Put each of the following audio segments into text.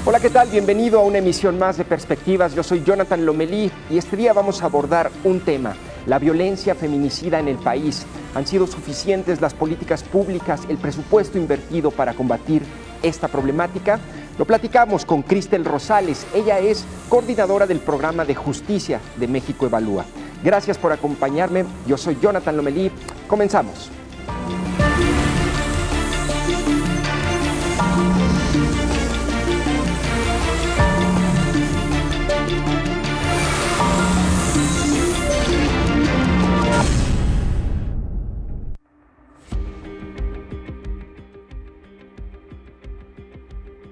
Hola, ¿qué tal? Bienvenido a una emisión más de Perspectivas. Yo soy Jonathan Lomelí y este día vamos a abordar un tema: la violencia feminicida en el país. ¿Han sido suficientes las políticas públicas, el presupuesto invertido para combatir esta problemática? Lo platicamos con Cristel Rosales. Ella es coordinadora del programa de justicia de México Evalúa. Gracias por acompañarme. Yo soy Jonathan Lomelí. Comenzamos.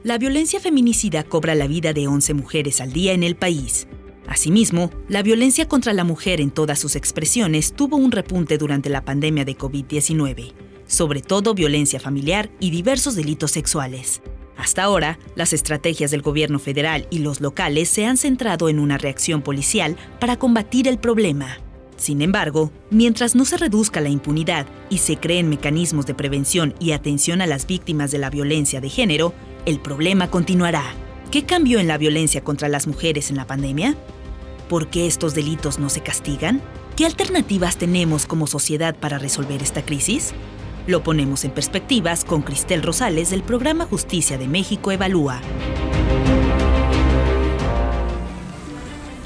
La violencia feminicida cobra la vida de 11 mujeres al día en el país. Asimismo, la violencia contra la mujer en todas sus expresiones tuvo un repunte durante la pandemia de COVID-19, sobre todo violencia familiar y diversos delitos sexuales. Hasta ahora, las estrategias del gobierno federal y los locales se han centrado en una reacción policial para combatir el problema. Sin embargo, mientras no se reduzca la impunidad y se creen mecanismos de prevención y atención a las víctimas de la violencia de género, el problema continuará. ¿Qué cambió en la violencia contra las mujeres en la pandemia? ¿Por qué estos delitos no se castigan? ¿Qué alternativas tenemos como sociedad para resolver esta crisis? Lo ponemos en perspectivas con Cristel Rosales del programa Justicia de México Evalúa.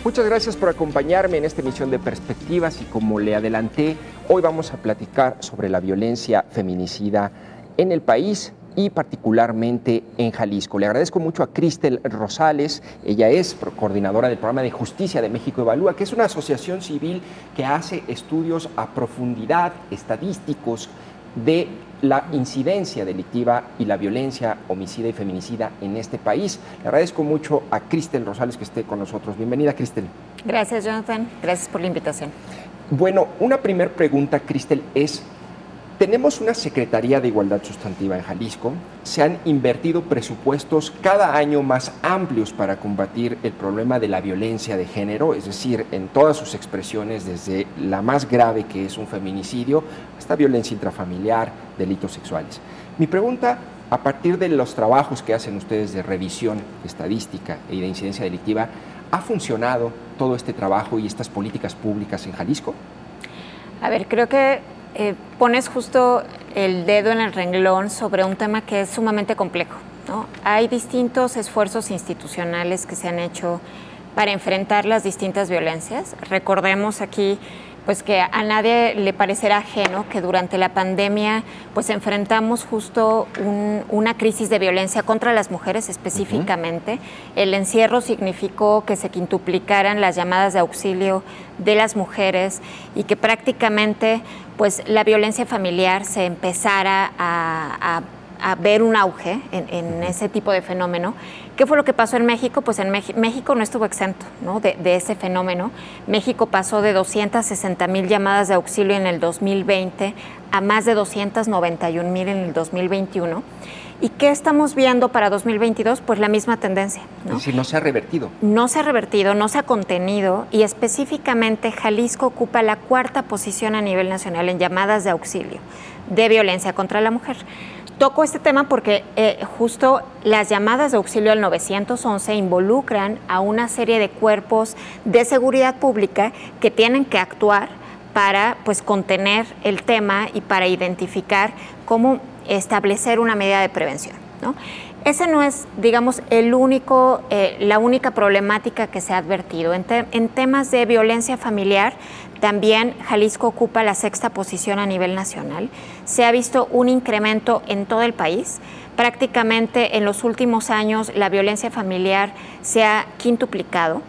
Muchas gracias por acompañarme en esta emisión de Perspectivas y como le adelanté, hoy vamos a platicar sobre la violencia feminicida en el país y particularmente en Jalisco. Le agradezco mucho a Cristel Rosales. Ella es coordinadora del programa de Justicia de México Evalúa, que es una asociación civil que hace estudios a profundidad, estadísticos, de la incidencia delictiva y la violencia homicida y feminicida en este país. Le agradezco mucho a Cristel Rosales que esté con nosotros. Bienvenida, Cristel. Gracias, Jonathan. Gracias por la invitación. Bueno, una primera pregunta, Cristel, es: tenemos una Secretaría de Igualdad Sustantiva en Jalisco. Se han invertido presupuestos cada año más amplios para combatir el problema de la violencia de género, es decir, en todas sus expresiones, desde la más grave, que es un feminicidio, hasta violencia intrafamiliar, delitos sexuales. Mi pregunta, a partir de los trabajos que hacen ustedes de revisión estadística y de incidencia delictiva, ¿ha funcionado todo este trabajo y estas políticas públicas en Jalisco? A ver, creo que pones justo el dedo en el renglón sobre un tema que es sumamente complejo, ¿no? Hay distintos esfuerzos institucionales que se han hecho para enfrentar las distintas violencias. Recordemos aquí pues que a nadie le parecerá ajeno que durante la pandemia pues enfrentamos justo una crisis de violencia contra las mujeres específicamente. El encierro significó que se quintuplicaran las llamadas de auxilio de las mujeres y que prácticamente pues la violencia familiar se empezara a ver un auge en ese tipo de fenómeno. ¿Qué fue lo que pasó en México? Pues en México no estuvo exento, ¿no?, de ese fenómeno. México pasó de 260,000 llamadas de auxilio en el 2020 a más de 291,000 en el 2021. ¿Y qué estamos viendo para 2022? Pues la misma tendencia, ¿no? Es decir, no se ha revertido. No se ha revertido, no se ha contenido, y específicamente Jalisco ocupa la 4ª posición a nivel nacional en llamadas de auxilio de violencia contra la mujer. Toco este tema porque justo las llamadas de auxilio al 911 involucran a una serie de cuerpos de seguridad pública que tienen que actuar para pues contener el tema y para identificar cómo establecer una medida de prevención, ¿no? Ese no es, digamos, la única problemática que se ha advertido. En temas de violencia familiar, también Jalisco ocupa la 6ª posición a nivel nacional. Se ha visto un incremento en todo el país. Prácticamente en los últimos años la violencia familiar se ha quintuplicado.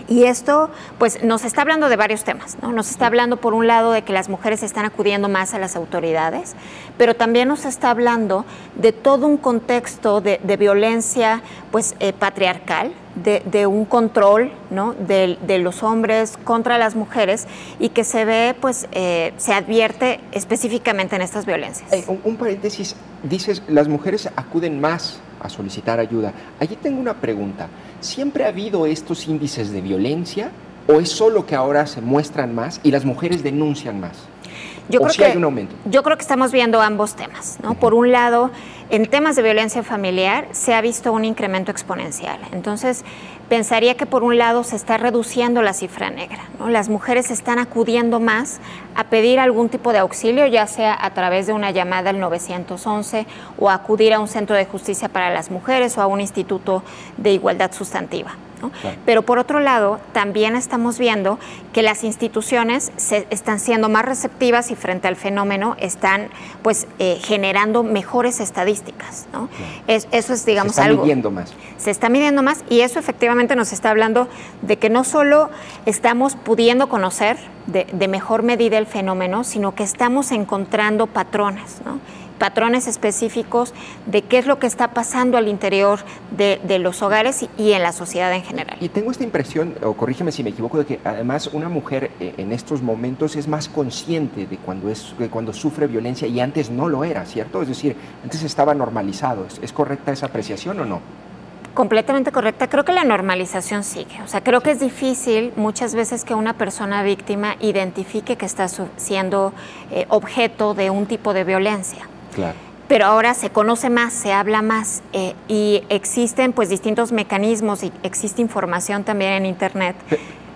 Y esto pues nos está hablando de varios temas, ¿no? Nos está hablando por un lado de que las mujeres están acudiendo más a las autoridades, pero también nos está hablando de todo un contexto de violencia pues patriarcal, de un control, ¿no?, de los hombres contra las mujeres, y que se ve pues se advierte específicamente en estas violencias. Un paréntesis, dices las mujeres acuden más a solicitar ayuda. Allí tengo una pregunta. ¿Siempre ha habido estos índices de violencia o es solo que ahora se muestran más y las mujeres denuncian más? Yo creo que hay un aumento. Yo creo que estamos viendo ambos temas, ¿no? Por un lado, en temas de violencia familiar se ha visto un incremento exponencial. Entonces, pensaría que por un lado se está reduciendo la cifra negra, ¿no? Las mujeres están acudiendo más a pedir algún tipo de auxilio, ya sea a través de una llamada al 911 o acudir a un centro de justicia para las mujeres o a un instituto de igualdad sustantiva, ¿no? Claro. Pero por otro lado, también estamos viendo que las instituciones están siendo más receptivas y frente al fenómeno están pues generando mejores estadísticas, ¿no? Claro. Eso es, digamos, algo. Se está midiendo más. Se está midiendo más y eso efectivamente nos está hablando de que no solo estamos pudiendo conocer de mejor medida el fenómeno, sino que estamos encontrando patrones, ¿no? Patrones específicos de qué es lo que está pasando al interior de los hogares y en la sociedad en general. Y tengo esta impresión, o corrígeme si me equivoco, de que además una mujer en estos momentos es más consciente de cuando sufre violencia y antes no lo era, ¿cierto? Es decir, antes estaba normalizado. ¿Es correcta esa apreciación o no? Completamente correcta. Creo que la normalización sigue. O sea, creo que es difícil muchas veces que una persona víctima identifique que está siendo objeto de un tipo de violencia. Claro. Pero ahora se conoce más, se habla más y existen pues distintos mecanismos y existe información también en Internet.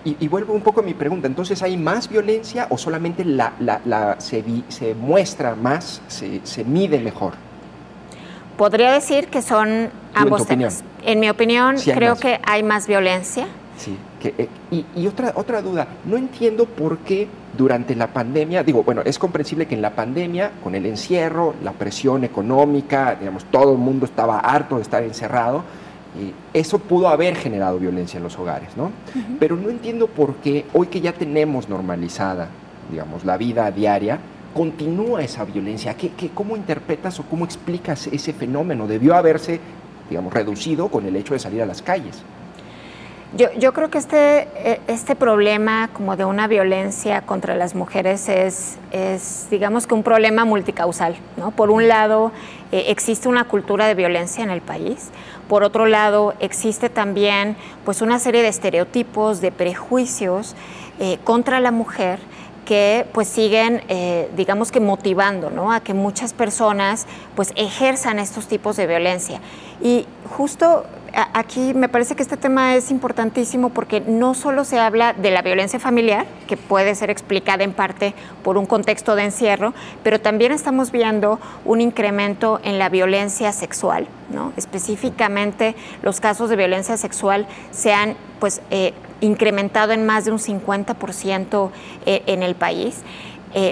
Y vuelvo un poco a mi pregunta, entonces ¿hay más violencia o solamente se muestra más, se mide mejor? Podría decir que son ambos temas. En mi opinión, sí, creo que hay más violencia. Sí. Y otra duda, no entiendo por qué durante la pandemia, bueno, es comprensible que en la pandemia, con el encierro, la presión económica, digamos, todo el mundo estaba harto de estar encerrado, eso pudo haber generado violencia en los hogares, ¿no? Uh-huh. Pero no entiendo por qué, hoy que ya tenemos normalizada, digamos, la vida diaria, continúa esa violencia. ¿Cómo interpretas o cómo explicas ese fenómeno? Debió haberse, digamos, reducido con el hecho de salir a las calles. Yo creo que este problema como de una violencia contra las mujeres es digamos que un problema multicausal, ¿no? Por un lado, existe una cultura de violencia en el país. Por otro lado, existe también pues una serie de estereotipos, de prejuicios contra la mujer que pues siguen, digamos que motivando, ¿no? A que muchas personas pues ejerzan estos tipos de violencia. Y justo aquí me parece que este tema es importantísimo porque no solo se habla de la violencia familiar, que puede ser explicada en parte por un contexto de encierro, pero también estamos viendo un incremento en la violencia sexual, ¿no? Específicamente los casos de violencia sexual se han pues incrementado en más de un 50% en el país.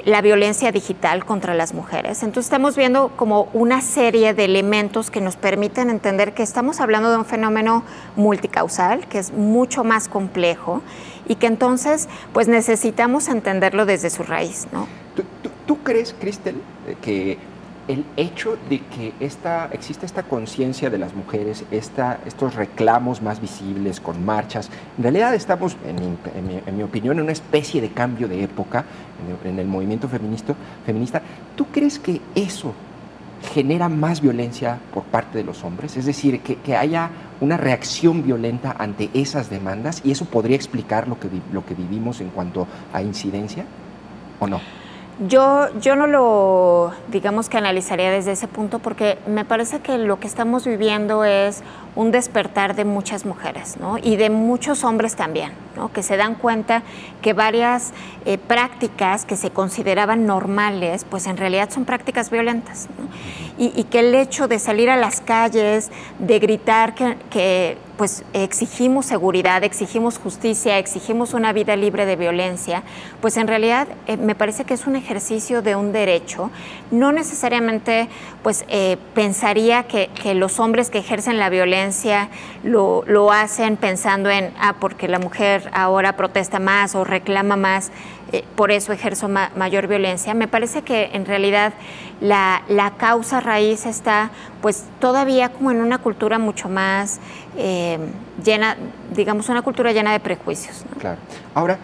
La violencia digital contra las mujeres. Entonces estamos viendo como una serie de elementos que nos permiten entender que estamos hablando de un fenómeno multicausal, que es mucho más complejo y que entonces pues necesitamos entenderlo desde su raíz, ¿no? ¿Tú crees, Cristel, que el hecho de que existe esta conciencia de las mujeres, estos reclamos más visibles con marchas, en realidad estamos, en mi opinión, en una especie de cambio de época en el movimiento feminista? ¿Tú crees que eso genera más violencia por parte de los hombres? Es decir, que haya una reacción violenta ante esas demandas y eso podría explicar lo que vivimos en cuanto a incidencia, ¿o no? Yo no lo, digamos que analizaría desde ese punto porque me parece que lo que estamos viviendo es un despertar de muchas mujeres, ¿no? Y de muchos hombres también, ¿no? Que se dan cuenta que varias prácticas que se consideraban normales, pues en realidad son prácticas violentas, ¿no? Y que el hecho de salir a las calles, de gritar que pues exigimos seguridad, exigimos justicia, exigimos una vida libre de violencia, pues en realidad me parece que es un ejercicio de un derecho. No necesariamente pues pensaría que los hombres que ejercen la violencia lo hacen pensando en, porque la mujer ahora protesta más o reclama más, por eso ejerzo mayor violencia. Me parece que en realidad la causa raíz está pues todavía como en una cultura mucho más llena, digamos una cultura llena de prejuicios, ¿no? Claro. Ahora,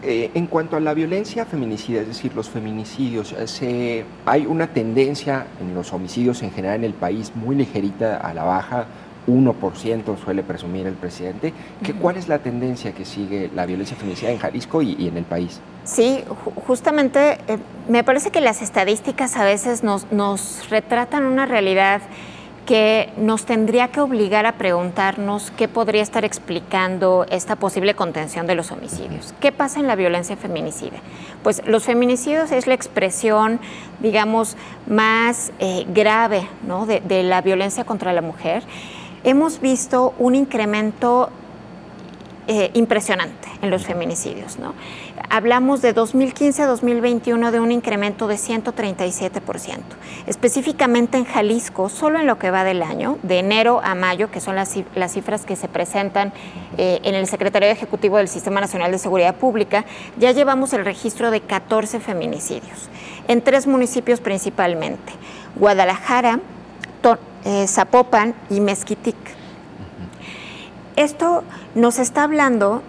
en cuanto a la violencia feminicida, es decir, los feminicidios, hay una tendencia en los homicidios en general en el país muy ligerita a la baja, 1%, suele presumir el presidente. ¿Cuál es la tendencia que sigue la violencia feminicida en Jalisco y en el país? Sí, justamente me parece que las estadísticas a veces nos retratan una realidad que nos tendría que obligar a preguntarnos qué podría estar explicando esta posible contención de los homicidios. ¿Qué pasa en la violencia feminicida? Pues los feminicidios es la expresión, digamos, más grave, ¿no?, de la violencia contra la mujer. Hemos visto un incremento impresionante en los feminicidios, ¿no? Hablamos de 2015 a 2021 de un incremento de 137%. Específicamente en Jalisco, solo en lo que va del año, de enero a mayo, que son las cifras que se presentan en el Secretariado Ejecutivo del Sistema Nacional de Seguridad Pública, ya llevamos el registro de 14 feminicidios, en 3 municipios principalmente: Guadalajara, Zapopan y Mezquitic. Esto nos está hablando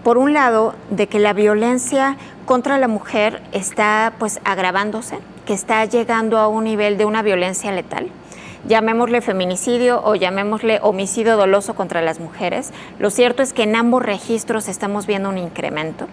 por un lado, de que la violencia contra la mujer está pues agravándose, que está llegando a un nivel de una violencia letal. Llamémosle feminicidio o llamémosle homicidio doloso contra las mujeres. Lo cierto es que en ambos registros estamos viendo un incremento.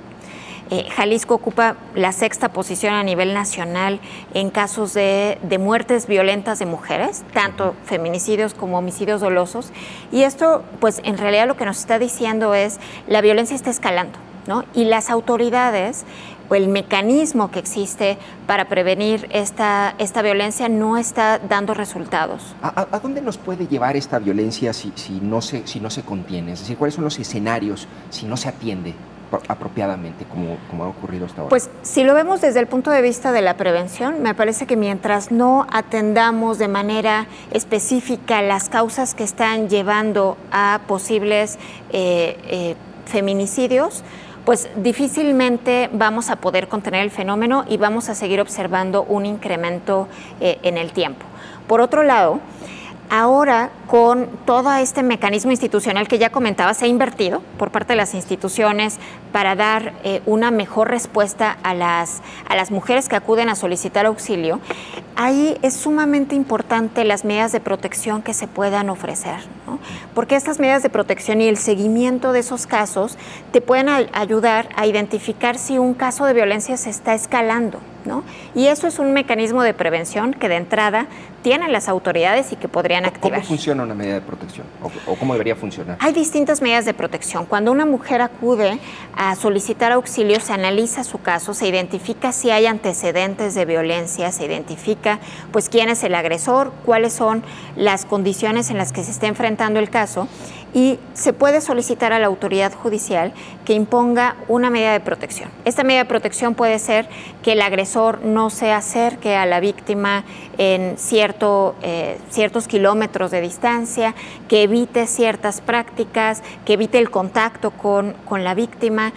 Jalisco ocupa la 6ª posición a nivel nacional en casos de muertes violentas de mujeres, tanto feminicidios como homicidios dolosos. Y esto, pues en realidad lo que nos está diciendo es la violencia está escalando, ¿no? Y las autoridades o el mecanismo que existe para prevenir esta violencia no está dando resultados. ¿A dónde nos puede llevar esta violencia si no se contiene? Es decir, ¿cuáles son los escenarios si no se atiende apropiadamente, como ha ocurrido hasta ahora? Pues si lo vemos desde el punto de vista de la prevención, me parece que mientras no atendamos de manera específica las causas que están llevando a posibles feminicidios, pues difícilmente vamos a poder contener el fenómeno y vamos a seguir observando un incremento en el tiempo. Por otro lado, ahora, con todo este mecanismo institucional que ya comentaba, se ha invertido por parte de las instituciones para dar una mejor respuesta a las mujeres que acuden a solicitar auxilio. Ahí es sumamente importante las medidas de protección que se puedan ofrecer, ¿no? Porque estas medidas de protección y el seguimiento de esos casos te pueden ayudar a identificar si un caso de violencia se está escalando, ¿no? Y eso es un mecanismo de prevención que de entrada tienen las autoridades y que podrían activar. ¿Cómo funciona una medida de protección o cómo debería funcionar? Hay distintas medidas de protección. Cuando una mujer acude a solicitar auxilio, se analiza su caso, se identifica si hay antecedentes de violencia, se identifica pues quién es el agresor, cuáles son las condiciones en las que se está enfrentando el caso, y se puede solicitar a la autoridad judicial que imponga una medida de protección. Esta medida de protección puede ser que el agresor no se acerque a la víctima en ciertos kilómetros de distancia, que evite ciertas prácticas, que evite el contacto con la víctima.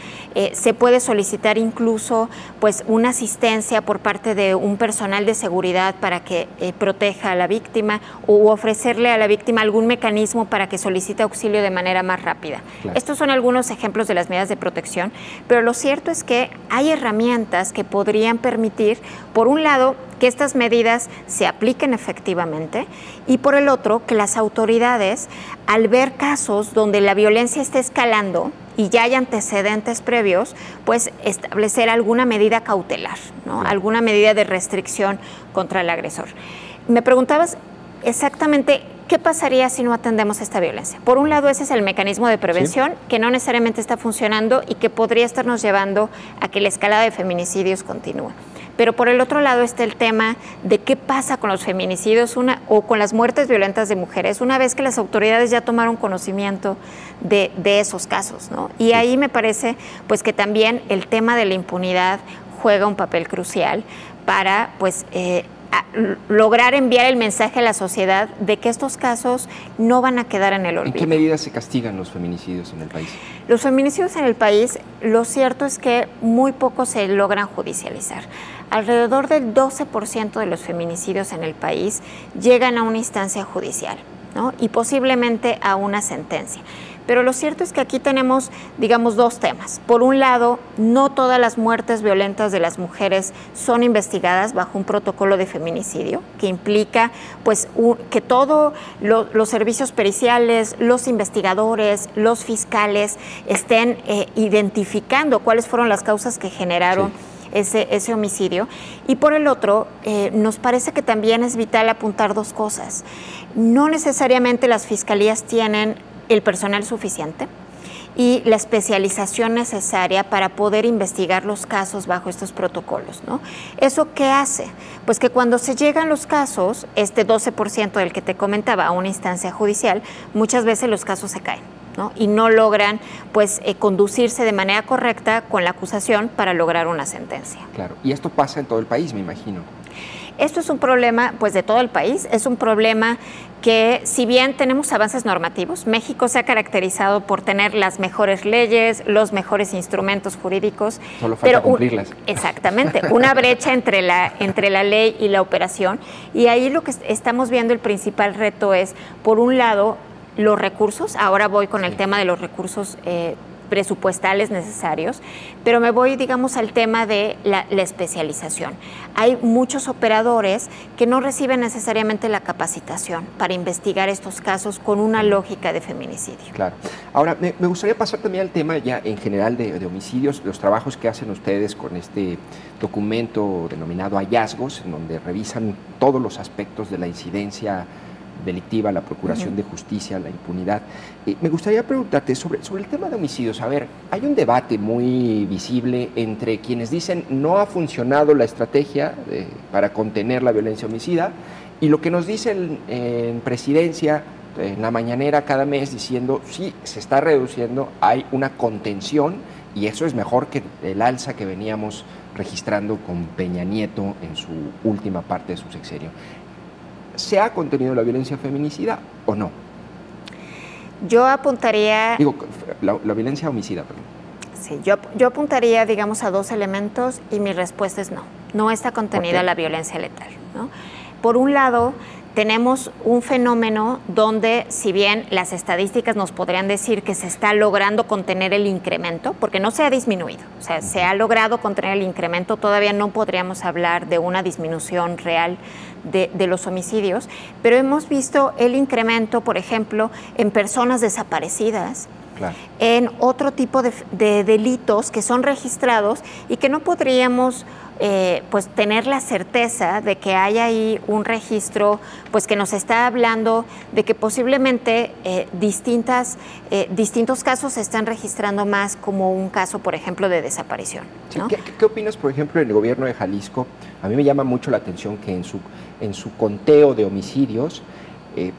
Se puede solicitar incluso pues una asistencia por parte de un personal de seguridad para que proteja a la víctima, o ofrecerle a la víctima algún mecanismo para que solicite auxilio de manera más rápida. Claro. Estos son algunos ejemplos de las medidas de protección, pero lo cierto es que hay herramientas que podrían permitir, por un lado, que estas medidas se apliquen efectivamente, y por el otro, que las autoridades, al ver casos donde la violencia está escalando y ya hay antecedentes previos, pues establecer alguna medida cautelar, ¿no? Alguna medida de restricción contra el agresor. Me preguntabas exactamente ¿qué pasaría si no atendemos esta violencia? Por un lado, ese es el mecanismo de prevención, que no necesariamente está funcionando y que podría estarnos llevando a que la escalada de feminicidios continúe. Pero por el otro lado está el tema de qué pasa con los feminicidios o con las muertes violentas de mujeres una vez que las autoridades ya tomaron conocimiento de esos casos, ¿no? Y ahí me parece pues que también el tema de la impunidad juega un papel crucial para pues lograr enviar el mensaje a la sociedad de que estos casos no van a quedar en el olvido. ¿En qué medida se castigan los feminicidios en el país? Los feminicidios en el país, lo cierto es que muy pocos se logran judicializar. Alrededor del 12% de los feminicidios en el país llegan a una instancia judicial, ¿no? Y posiblemente a una sentencia. Pero lo cierto es que aquí tenemos, digamos, dos temas. Por un lado, no todas las muertes violentas de las mujeres son investigadas bajo un protocolo de feminicidio, que implica pues, que todos los servicios periciales, los investigadores, los fiscales estén identificando cuáles fueron las causas que generaron ese homicidio. Y por el otro, nos parece que también es vital apuntar dos cosas. No necesariamente las fiscalías tienen el personal suficiente y la especialización necesaria para poder investigar los casos bajo estos protocolos, ¿no? ¿Eso qué hace? Pues que cuando se llegan los casos, este 12% del que te comentaba, a una instancia judicial, muchas veces los casos se caen, ¿no? Y no logran pues conducirse de manera correcta con la acusación para lograr una sentencia. Claro, y esto pasa en todo el país, me imagino. Esto es un problema pues de todo el país, es un problema que si bien tenemos avances normativos, México se ha caracterizado por tener las mejores leyes, los mejores instrumentos jurídicos. Solo falta cumplirlas. Exactamente, una brecha entre la ley y la operación. Y ahí lo que estamos viendo, el principal reto es, por un lado, los recursos. Ahora voy con el tema de los recursos presupuestales necesarios, pero me voy, digamos, al tema de la especialización. Hay muchos operadores que no reciben necesariamente la capacitación para investigar estos casos con una lógica de feminicidio. Claro. Ahora, me gustaría pasar también al tema ya en general de homicidios, los trabajos que hacen ustedes con este documento denominado Hallazgos, en donde revisan todos los aspectos de la incidencia delictiva, la procuración de justicia, la impunidad. Me gustaría preguntarte sobre el tema de homicidios. A ver, hay un debate muy visible entre quienes dicen no ha funcionado la estrategia para contener la violencia homicida y lo que nos dicen en presidencia en la mañanera cada mes diciendo sí, se está reduciendo, hay una contención y eso es mejor que el alza que veníamos registrando con Peña Nieto en su última parte de su sexenio. ¿Se ha contenido la violencia feminicida o no? Yo apuntaría... Digo, la violencia homicida, perdón. Sí, yo apuntaría, digamos, a dos elementos y mi respuesta es no. No está contenida la violencia letal, ¿no? Por un lado, tenemos un fenómeno donde, si bien las estadísticas nos podrían decir que se está logrando contener el incremento, porque no se ha disminuido, o sea, se ha logrado contener el incremento, todavía no podríamos hablar de una disminución real de los homicidios, pero hemos visto el incremento, por ejemplo, en personas desaparecidas, claro, en otro tipo de delitos que son registrados y que no podríamos pues tener la certeza de que hay ahí un registro pues que nos está hablando de que posiblemente distintos casos se están registrando más como un caso, por ejemplo, de desaparición, ¿no? Sí, ¿qué opinas, por ejemplo, en el gobierno de Jalisco? A mí me llama mucho la atención que en su conteo de homicidios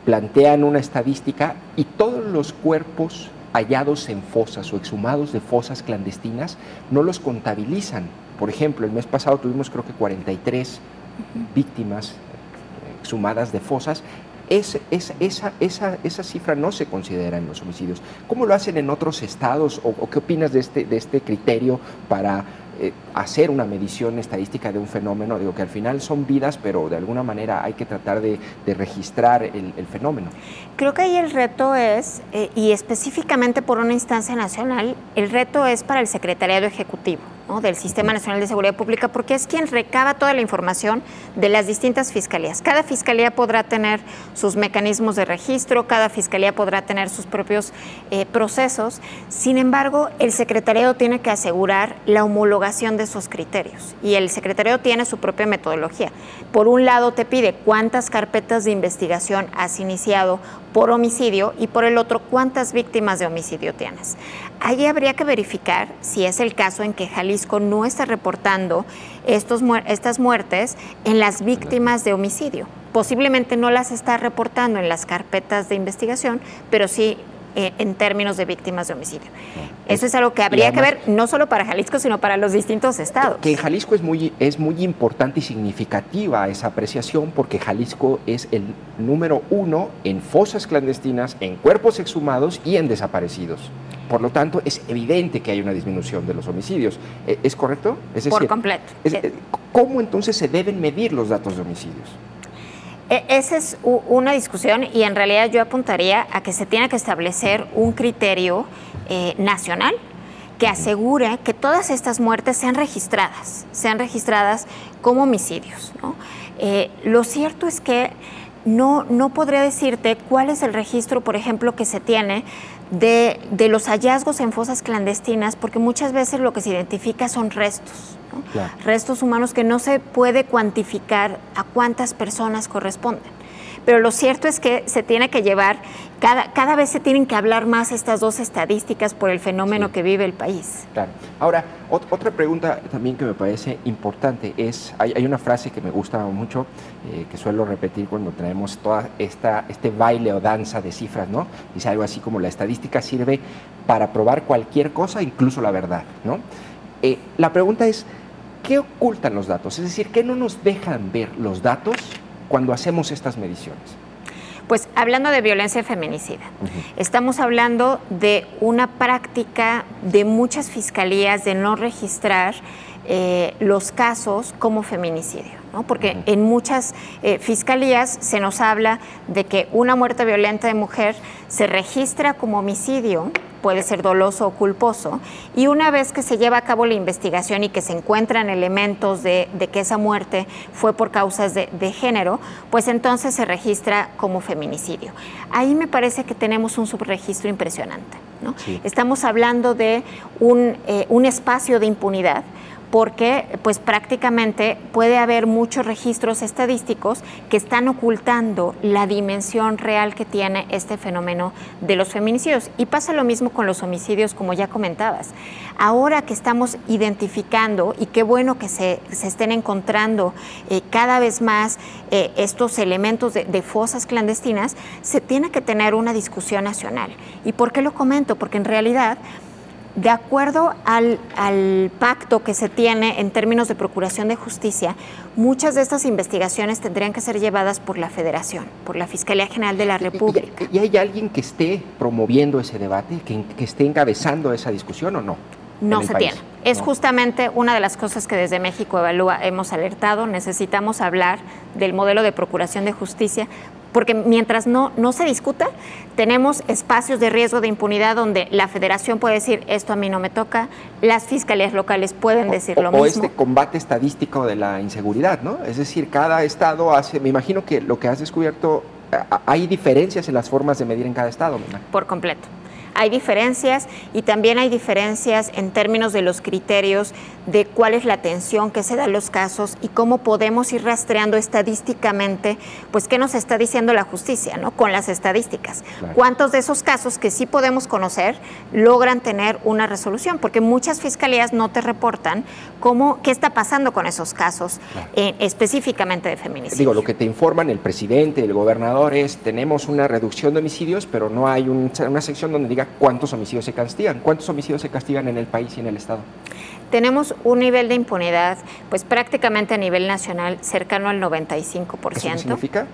plantean una estadística y todos los cuerpos hallados en fosas o exhumados de fosas clandestinas no los contabilizan. Por ejemplo, el mes pasado tuvimos creo que 43 víctimas exhumadas de fosas. Esa cifra no se considera en los homicidios. ¿Cómo lo hacen en otros estados o qué opinas de este criterio para hacer una medición estadística de un fenómeno? Digo que al final son vidas, pero de alguna manera hay que tratar de registrar el fenómeno. Creo que ahí el reto es, y específicamente por una instancia nacional, el reto es para el Secretariado Ejecutivo, ¿no?, del Sistema Nacional de Seguridad Pública, porque es quien recaba toda la información de las distintas fiscalías. Cada fiscalía podrá tener sus mecanismos de registro, cada fiscalía podrá tener sus propios procesos. Sin embargo, el Secretariado tiene que asegurar la homologación de esos criterios y el Secretariado tiene su propia metodología. Por un lado te pide cuántas carpetas de investigación has iniciado por homicidio y por el otro cuántas víctimas de homicidio tienes. Allí habría que verificar si es el caso en que Jalisco no está reportando estas muertes en las víctimas de homicidio. Posiblemente no las está reportando en las carpetas de investigación, pero sí en términos de víctimas de homicidio. Eso es algo que habría que ver no solo para Jalisco, sino para los distintos estados. Que en Jalisco es muy importante y significativa esa apreciación porque Jalisco es el número 1 en fosas clandestinas, en cuerpos exhumados y en desaparecidos. Por lo tanto, es evidente que hay una disminución de los homicidios. ¿Es correcto? Es decir, por completo. ¿Cómo entonces se deben medir los datos de homicidios? Esa es una discusión y en realidad yo apuntaría a que se tiene que establecer un criterio nacional que asegure que todas estas muertes sean registradas como homicidios, ¿no? Lo cierto es que no podría decirte cuál es el registro, por ejemplo, que se tiene de los hallazgos en fosas clandestinas, porque muchas veces lo que se identifica son restos, ¿no? Claro. Restos humanos que no se puede cuantificar a cuántas personas corresponden. Pero lo cierto es que se tiene que llevar, cada vez se tienen que hablar más estas dos estadísticas por el fenómeno que vive el país. Claro. Ahora, otra pregunta también que me parece importante es, hay una frase que me gusta mucho, que suelo repetir cuando traemos toda este baile o danza de cifras, ¿no? Dice algo así como: la estadística sirve para probar cualquier cosa, incluso la verdad, ¿no? La pregunta es, ¿qué ocultan los datos? Es decir, ¿qué no nos dejan ver los datos cuando hacemos estas mediciones? Pues hablando de violencia feminicida, estamos hablando de una práctica de muchas fiscalías de no registrar los casos como feminicidio, ¿no? Porque en muchas fiscalías se nos habla de que una muerte violenta de mujer se registra como homicidio, puede ser doloso o culposo, y una vez que se lleva a cabo la investigación y que se encuentran elementos de que esa muerte fue por causas de género, pues entonces se registra como feminicidio. Ahí me parece que tenemos un subregistro impresionante, ¿no? Sí. Estamos hablando de un espacio de impunidad, porque pues prácticamente puede haber muchos registros estadísticos que están ocultando la dimensión real que tiene este fenómeno de los feminicidios. Y pasa lo mismo con los homicidios, como ya comentabas. Ahora que estamos identificando, y qué bueno que se estén encontrando cada vez más estos elementos de fosas clandestinas, se tiene que tener una discusión nacional. ¿Y por qué lo comento? Porque en realidad, de acuerdo al pacto que se tiene en términos de procuración de justicia, muchas de estas investigaciones tendrían que ser llevadas por la Federación, por la Fiscalía General de la República. ¿Y hay alguien que esté promoviendo ese debate, que esté encabezando esa discusión o no? No se tiene. Es justamente una de las cosas que desde México Evalúa hemos alertado. Necesitamos hablar del modelo de procuración de justicia, porque mientras no se discuta, tenemos espacios de riesgo de impunidad donde la Federación puede decir: esto a mí no me toca, las fiscalías locales pueden decir lo mismo. O este combate estadístico de la inseguridad, ¿no? Es decir, cada estado hace, me imagino que lo que has descubierto, hay diferencias en las formas de medir en cada estado, ¿no? Por completo. Hay diferencias, y también hay diferencias en términos de los criterios de cuál es la atención que se da a los casos y cómo podemos ir rastreando estadísticamente, pues qué nos está diciendo la justicia, ¿no? Con las estadísticas. Claro. ¿Cuántos de esos casos que sí podemos conocer logran tener una resolución? Porque muchas fiscalías no te reportan qué está pasando con esos casos, claro, específicamente de feminicidio. Digo, lo que te informan el presidente, el gobernador es: tenemos una reducción de homicidios, pero no hay una sección donde diga cuántos homicidios se castigan. ¿Cuántos homicidios se castigan en el país y en el estado? Tenemos un nivel de impunidad, pues prácticamente a nivel nacional, cercano al 95%. ¿Eso qué significa?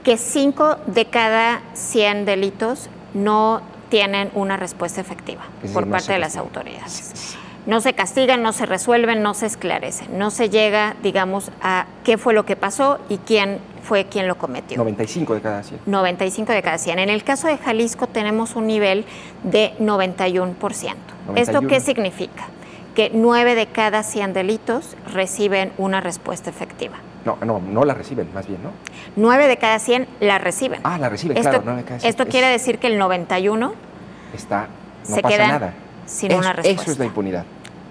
Que 5 de cada 100 delitos no tienen una respuesta efectiva por parte de las autoridades. No se castigan, no se resuelven, no se esclarecen, no se llega, digamos, a qué fue lo que pasó y quién fue quien lo cometió. 95 de cada 100. 95 de cada 100. En el caso de Jalisco tenemos un nivel de 91%. 91. ¿Esto qué significa? Que 9 de cada 100 delitos reciben una respuesta efectiva. No la reciben, más bien, ¿no? 9 de cada 100 la reciben. Ah, la reciben, claro, 9 de cada 100. Esto quiere decir que el 91 no pasa nada. Sin una respuesta. Eso es la impunidad.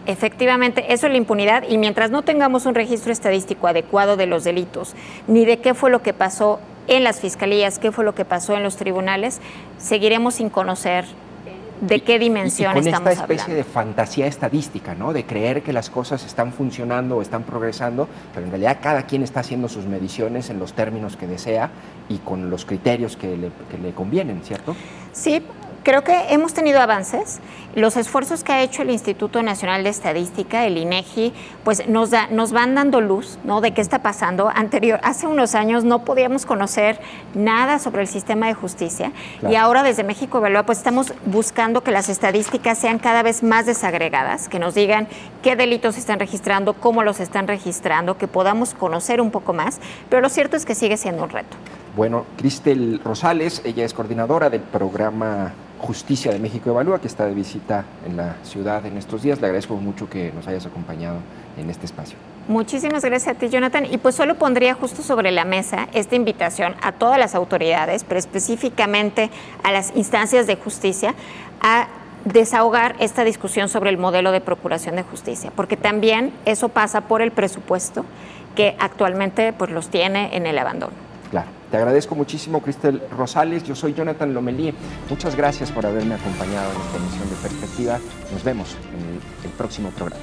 Efectivamente, eso es la impunidad, y mientras no tengamos un registro estadístico adecuado de los delitos, ni de qué fue lo que pasó en las fiscalías, qué fue lo que pasó en los tribunales, seguiremos sin conocer de qué dimensión estamos hablando. Con esta especie de fantasía estadística, ¿no? De creer que las cosas están funcionando o están progresando, pero en realidad cada quien está haciendo sus mediciones en los términos que desea y con los criterios que le convienen, ¿cierto? Sí, Creo que hemos tenido avances. Los esfuerzos que ha hecho el Instituto Nacional de Estadística, el INEGI, pues nos van dando luz, ¿no?, de qué está pasando. Hace unos años no podíamos conocer nada sobre el sistema de justicia, claro. Y ahora desde México Evalúa pues estamos buscando que las estadísticas sean cada vez más desagregadas, que nos digan qué delitos se están registrando, cómo los están registrando, que podamos conocer un poco más, pero lo cierto es que sigue siendo un reto. Bueno, Cristel Rosales, ella es coordinadora del programa Justicia de México Evalúa, que está de visita en la ciudad en estos días. Le agradezco mucho que nos hayas acompañado en este espacio. Muchísimas gracias a ti, Jonathan. Y pues solo pondría justo sobre la mesa esta invitación a todas las autoridades, pero específicamente a las instancias de justicia, a desahogar esta discusión sobre el modelo de procuración de justicia, porque también eso pasa por el presupuesto que actualmente pues los tiene en el abandono. Claro. Te agradezco muchísimo, Cristel Rosales. Yo soy Jonathan Lomelí. Muchas gracias por haberme acompañado en esta emisión de Perspectiva. Nos vemos en el próximo programa.